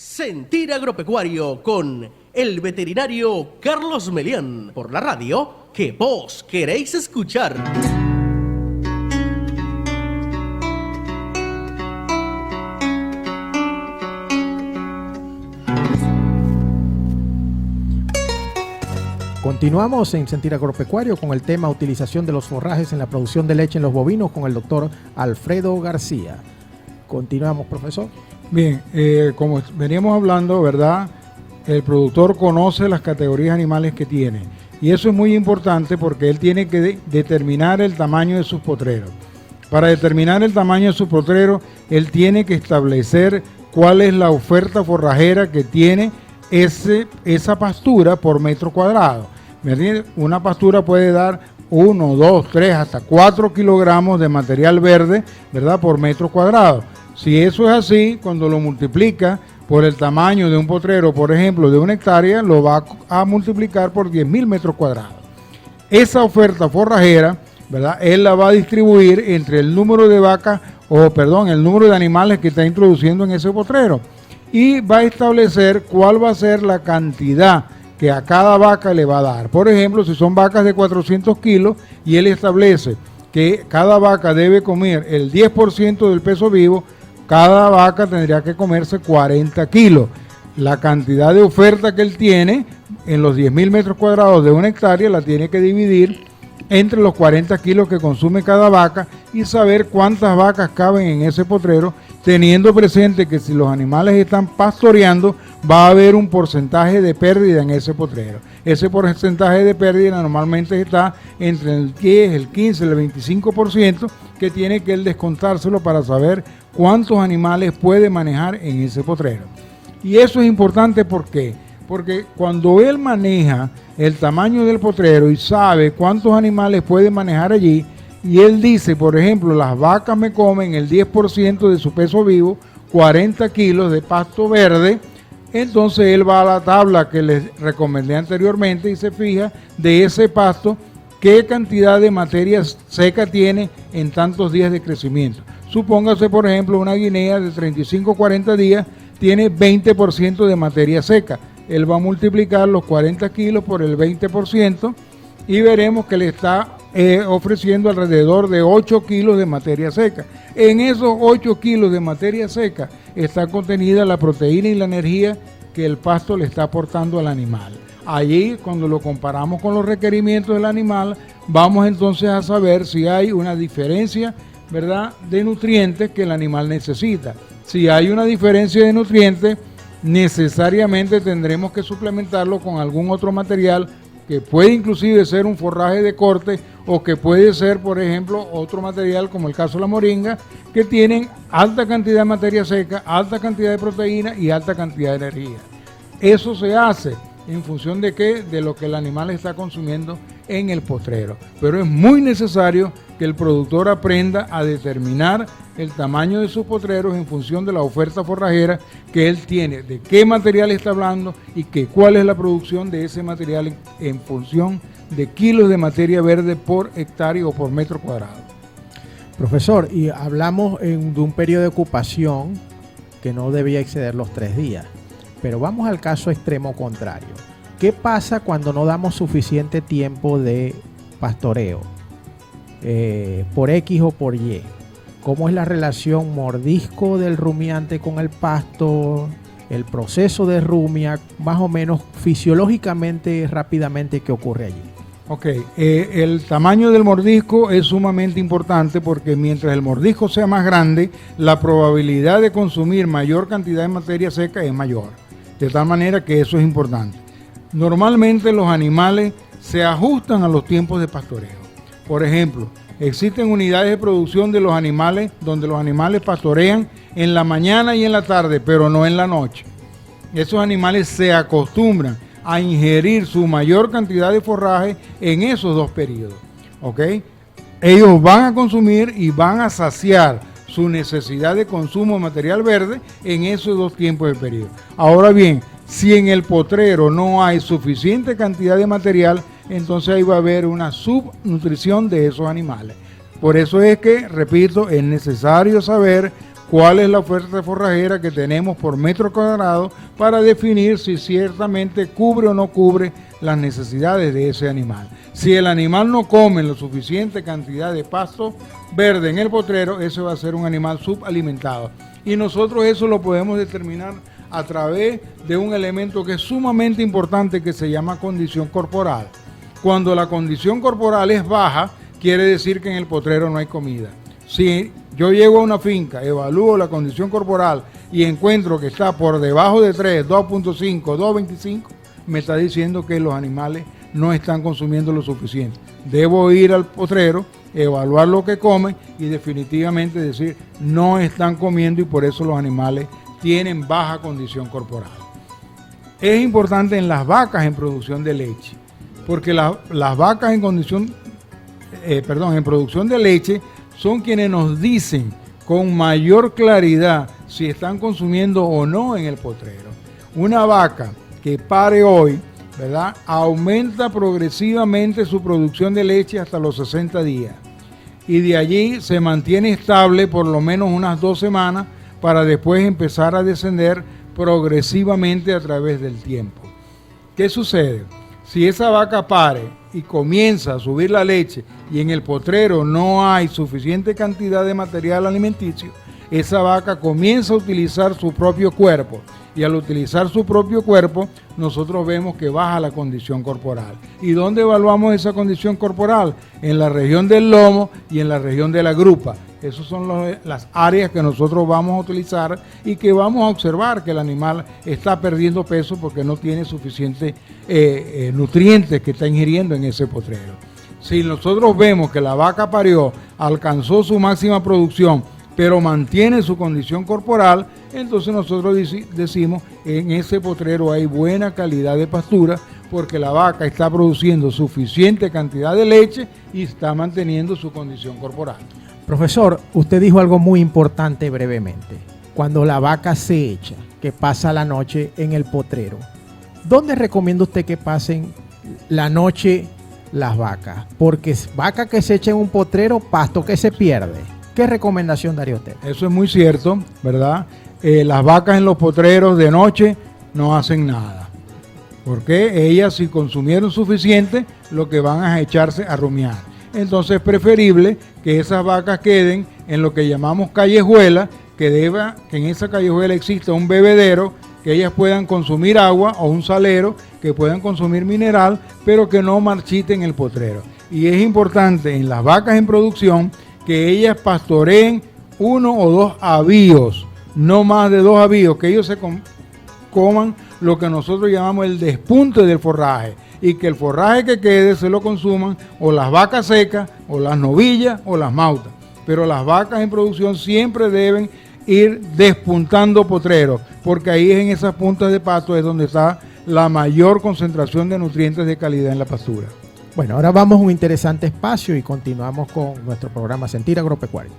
Sentir Agropecuario con el veterinario Carlos Melián por la radio que vos queréis escuchar. Continuamos en Sentir Agropecuario con el tema utilización de los forrajes en la producción de leche en los bovinos con el doctor Alfredo García. Continuamos, profesor. Bien, como veníamos hablando, ¿verdad? El productor conoce las categorías animales que tiene y eso es muy importante porque él tiene que determinar el tamaño de sus potreros. Para determinar el tamaño de sus potreros, él tiene que establecer cuál es la oferta forrajera que tiene esa pastura por metro cuadrado. ¿Me entiendes? Una pastura puede dar 1, 2, 3, hasta 4 kilogramos de material verde, ¿verdad? Por metro cuadrado. Si eso es así, cuando lo multiplica por el tamaño de un potrero, por ejemplo, de 1 hectárea, lo va a multiplicar por 10.000 metros cuadrados. Esa oferta forrajera, ¿verdad? Él la va a distribuir entre el número de vacas, el número de animales que está introduciendo en ese potrero. Y va a establecer cuál va a ser la cantidad que a cada vaca le va a dar. Por ejemplo, si son vacas de 400 kilos y él establece que cada vaca debe comer el 10% del peso vivo, cada vaca tendría que comerse 40 kilos. La cantidad de oferta que él tiene en los 10.000 metros cuadrados de 1 hectárea la tiene que dividir entre los 40 kilos que consume cada vaca y saber cuántas vacas caben en ese potrero, teniendo presente que si los animales están pastoreando, va a haber un porcentaje de pérdida en ese potrero. Ese porcentaje de pérdida normalmente está entre el 10, el 15, el 25% que tiene que él descontárselo para saber cuántos animales puede manejar en ese potrero. Y eso es importante, ¿por qué? Porque cuando él maneja el tamaño del potrero y sabe cuántos animales puede manejar allí, y él dice, por ejemplo, las vacas me comen el 10% de su peso vivo, 40 kilos de pasto verde, entonces él va a la tabla que les recomendé anteriormente y se fija de ese pasto qué cantidad de materia seca tiene en tantos días de crecimiento. Supóngase, por ejemplo, una guinea de 35 o 40 días tiene 20% de materia seca. Él va a multiplicar los 40 kilos por el 20% y veremos que le está ofreciendo alrededor de 8 kilos de materia seca. En esos 8 kilos de materia seca está contenida la proteína y la energía que el pasto le está aportando al animal. Allí, cuando lo comparamos con los requerimientos del animal, vamos entonces a saber si hay una diferencia, ¿verdad?, de nutrientes que el animal necesita. Si hay una diferencia de nutrientes, necesariamente tendremos que suplementarlo con algún otro material que puede inclusive ser un forraje de corte o que puede ser, por ejemplo, otro material como el caso de la moringa, que tienen alta cantidad de materia seca, alta cantidad de proteína y alta cantidad de energía. Eso se hace en función de qué, de lo que el animal está consumiendo en el potrero. Pero es muy necesario que el productor aprenda a determinar el tamaño de sus potreros en función de la oferta forrajera que él tiene, de qué material está hablando y cuál es la producción de ese material en función de kilos de materia verde por hectárea o por metro cuadrado. Profesor, y hablamos de un periodo de ocupación que no debía exceder los 3 días, pero vamos al caso extremo contrario. ¿Qué pasa cuando no damos suficiente tiempo de pastoreo? Por X o por Y. ¿Cómo es la relación mordisco del rumiante con el pasto? El proceso de rumia, más o menos fisiológicamente, rápidamente, ¿qué ocurre allí? Ok, el tamaño del mordisco es sumamente importante porque mientras el mordisco sea más grande, la probabilidad de consumir mayor cantidad de materia seca es mayor. De tal manera que eso es importante. Normalmente los animales se ajustan a los tiempos de pastoreo. Por ejemplo, existen unidades de producción de los animales donde los animales pastorean en la mañana y en la tarde, pero no en la noche. Esos animales se acostumbran a ingerir su mayor cantidad de forraje en esos 2 periodos. ¿Ok? Ellos van a consumir y van a saciar su necesidad de consumo de material verde en esos 2 tiempos del periodo. Ahora bien, si en el potrero no hay suficiente cantidad de material, entonces ahí va a haber una subnutrición de esos animales. Por eso es que, repito, es necesario saber cuál es la oferta forrajera que tenemos por metro cuadrado para definir si ciertamente cubre o no cubre las necesidades de ese animal. Si el animal no come la suficiente cantidad de pasto verde en el potrero, ese va a ser un animal subalimentado. Y nosotros eso lo podemos determinar a través de un elemento que es sumamente importante que se llama condición corporal. Cuando la condición corporal es baja, quiere decir que en el potrero no hay comida. Si yo llego a una finca, evalúo la condición corporal y encuentro que está por debajo de 3, 2.5, 2.25, me está diciendo que los animales no están consumiendo lo suficiente. Debo ir al potrero, evaluar lo que comen y definitivamente decir no están comiendo y por eso los animales tienen baja condición corporal. Es importante en las vacas en producción de leche, porque las vacas en producción de leche son quienes nos dicen con mayor claridad si están consumiendo o no en el potrero. Una vaca que pare hoy, ¿verdad?, aumenta progresivamente su producción de leche hasta los 60 días y de allí se mantiene estable por lo menos unas 2 semanas para después empezar a descender progresivamente a través del tiempo. ¿Qué sucede? Si esa vaca pare y comienza a subir la leche y en el potrero no hay suficiente cantidad de material alimenticio, esa vaca comienza a utilizar su propio cuerpo y al utilizar su propio cuerpo nosotros vemos que baja la condición corporal. ¿Y dónde evaluamos esa condición corporal? En la región del lomo y en la región de la grupa. Esas son las áreas que nosotros vamos a utilizar y que vamos a observar que el animal está perdiendo peso porque no tiene suficientes nutrientes que está ingiriendo en ese potrero. Si nosotros vemos que la vaca parió, alcanzó su máxima producción, pero mantiene su condición corporal, entonces nosotros decimos en ese potrero hay buena calidad de pastura porque la vaca está produciendo suficiente cantidad de leche y está manteniendo su condición corporal. Profesor, usted dijo algo muy importante brevemente. Cuando la vaca se echa, que pasa la noche en el potrero, ¿dónde recomienda usted que pasen la noche las vacas? Porque vaca que se echa en un potrero, pasto que se pierde. ¿Qué recomendación daría usted? Eso es muy cierto, ¿verdad? Las vacas en los potreros de noche no hacen nada. Porque ellas, si consumieron suficiente, lo que van a echarse a rumiar. Entonces es preferible que esas vacas queden en lo que llamamos callejuela, que en esa callejuela exista un bebedero, que ellas puedan consumir agua o un salero, que puedan consumir mineral, pero que no marchiten el potrero. Y es importante en las vacas en producción que ellas pastoreen 1 o 2 avíos, no más de 2 avíos, que ellos se coman lo que nosotros llamamos el despunte del forraje y que el forraje que quede se lo consuman o las vacas secas o las novillas o las mautas. Pero las vacas en producción siempre deben ir despuntando potreros, porque ahí en esas puntas de pasto es donde está la mayor concentración de nutrientes de calidad en la pastura. Bueno, ahora vamos a un interesante espacio y continuamos con nuestro programa Sentir Agropecuario.